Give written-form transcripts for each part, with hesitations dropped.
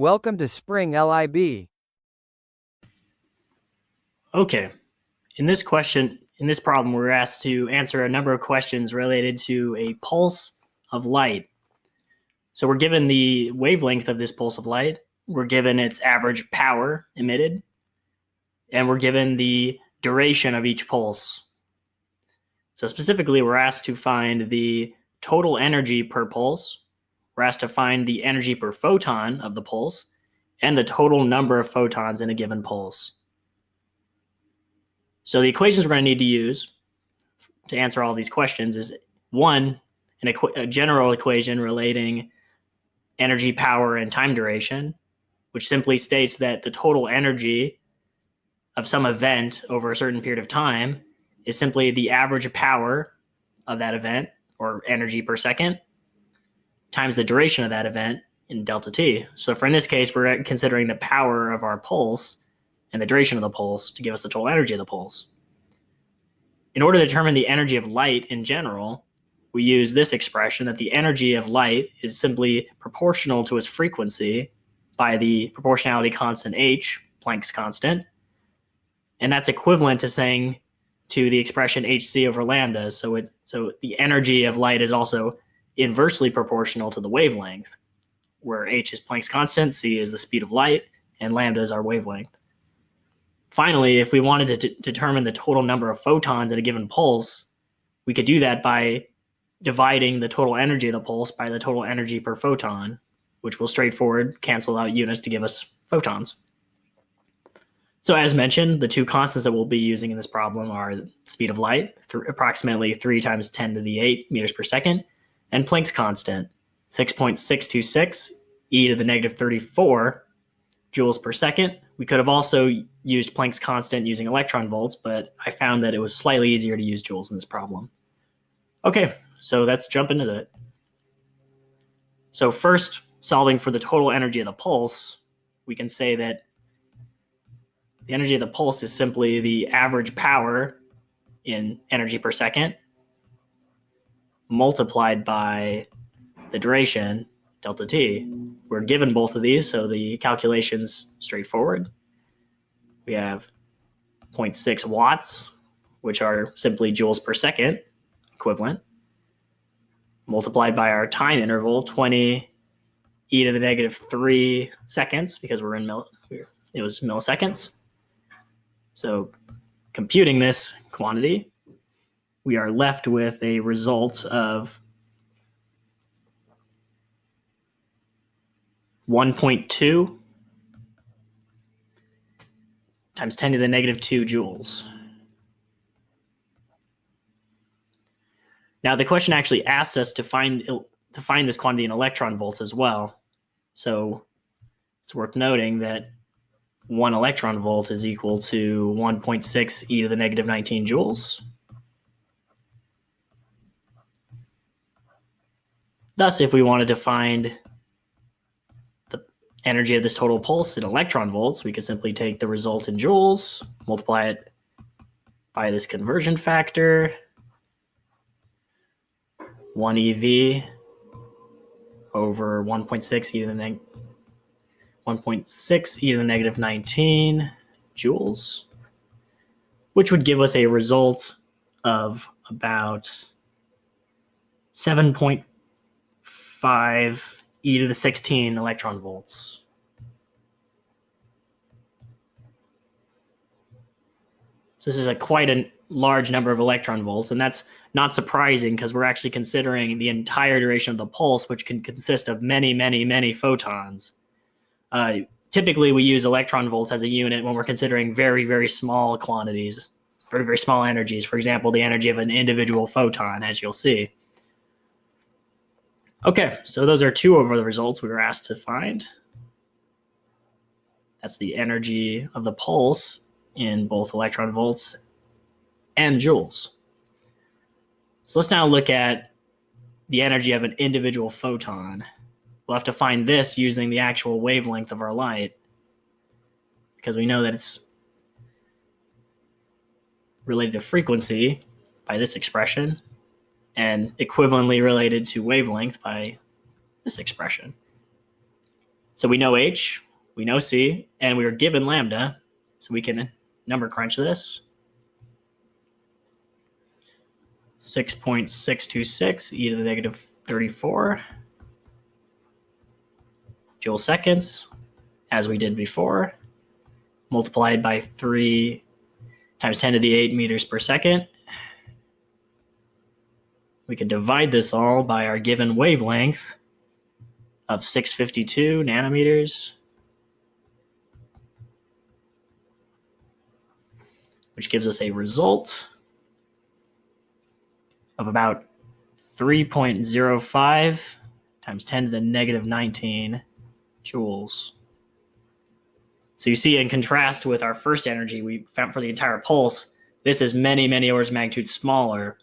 Welcome to Spring LIB. Okay, in this problem, we're asked to answer a number of questions related to a pulse of light. So we're given the wavelength of this pulse of light, we're given its average power emitted, and we're given the duration of each pulse. So specifically, we're asked to find the total energy per pulse, we're asked to find the energy per photon of the pulse, and the total number of photons in a given pulse. So the equations we're going to need to use to answer all these questions is one, a general equation relating energy, power, and time duration, which simply states that the total energy of some event over a certain period of time is simply the average power of that event, or energy per second, times the duration of that event in delta t. So for in this case, we're considering the power of our pulse and the duration of the pulse to give us the total energy of the pulse. In order to determine the energy of light in general, we use this expression that the energy of light is simply proportional to its frequency by the proportionality constant h, Planck's constant, and that's equivalent to saying to the expression hc over lambda. So the energy of light is also inversely proportional to the wavelength, where h is Planck's constant, c is the speed of light, and lambda is our wavelength. Finally, if we wanted to determine the total number of photons in a given pulse, we could do that by dividing the total energy of the pulse by the total energy per photon, which will straightforward cancel out units to give us photons. So as mentioned, the two constants that we'll be using in this problem are the speed of light, approximately 3 times 10 to the 8 meters per second, and Planck's constant, 6.626 e to the negative 34 joules per second. We could have also used Planck's constant using electron volts, but I found that it was slightly easier to use joules in this problem. Okay, so let's jump into it. So first, solving for the total energy of the pulse, we can say that the energy of the pulse is simply the average power in energy per second multiplied by the duration, delta t. We're given both of these, so the calculation's straightforward. We have 0.6 watts, which are simply joules per second equivalent, multiplied by our time interval, 20 e to the negative 3 seconds, because it was milliseconds. So computing this quantity, we are left with a result of 1.2 times 10 to the negative 2 joules. Now the question actually asks us to find this quantity in electron volts as well. So it's worth noting that 1 electron volt is equal to 1.6 e to the negative 19 joules. Thus, if we wanted to find the energy of this total pulse in electron volts, we could simply take the result in joules, multiply it by this conversion factor, 1 eV over 1.6 e to the 1.6 e to the negative 19 joules, which would give us a result of about 7.5 e to the 16 electron volts. So this is quite a large number of electron volts, and that's not surprising because we're actually considering the entire duration of the pulse, which can consist of many, many, many photons. Typically, we use electron volts as a unit when we're considering very, very small quantities, very, very small energies. For example, the energy of an individual photon, as you'll see. Okay, so those are two of the results we were asked to find. That's the energy of the pulse in both electron volts and joules. So let's now look at the energy of an individual photon. We'll have to find this using the actual wavelength of our light, because we know that it's related to frequency by this expression and equivalently related to wavelength by this expression. So we know H, we know C, and we were given lambda, so we can number crunch this. 6.626 e to the negative 34 joule seconds, as we did before, multiplied by 3 times 10 to the 8 meters per second. We can divide this all by our given wavelength of 652 nanometers, which gives us a result of about 3.05 times 10 to the negative 19 joules. So you see, in contrast with our first energy we found for the entire pulse, this is many, many orders of magnitude smaller.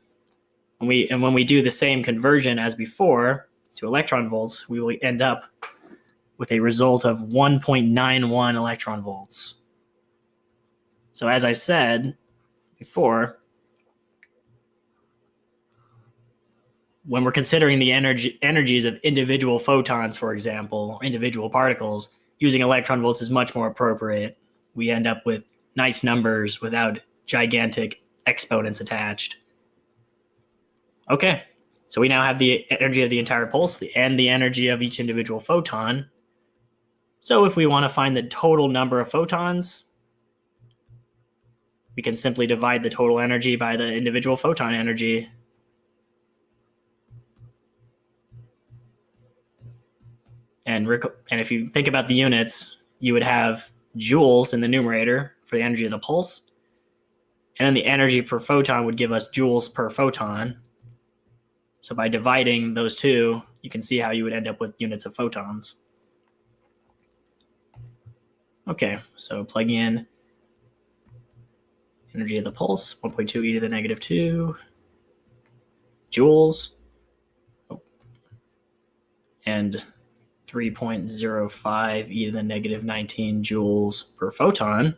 And when we do the same conversion as before to electron volts, we will end up with a result of 1.91 electron volts. So as I said before, when we're considering the energies of individual photons, for example, or individual particles, using electron volts is much more appropriate. We end up with nice numbers without gigantic exponents attached. Okay, so we now have the energy of the entire pulse and the energy of each individual photon. So if we want to find the total number of photons, we can simply divide the total energy by the individual photon energy. And if you think about the units, you would have joules in the numerator for the energy of the pulse. And then the energy per photon would give us joules per photon. So by dividing those two, you can see how you would end up with units of photons. Okay, so plugging in energy of the pulse, 1.2 e to the negative 2 joules, and 3.05 e to the negative 19 joules per photon.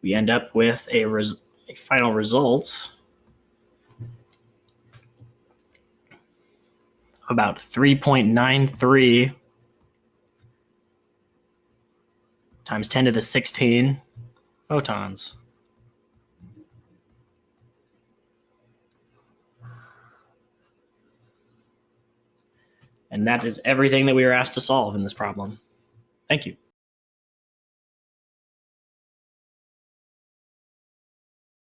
We end up with a final result about 3.93 times 10 to the 16 photons. And that is everything that we were asked to solve in this problem. Thank you.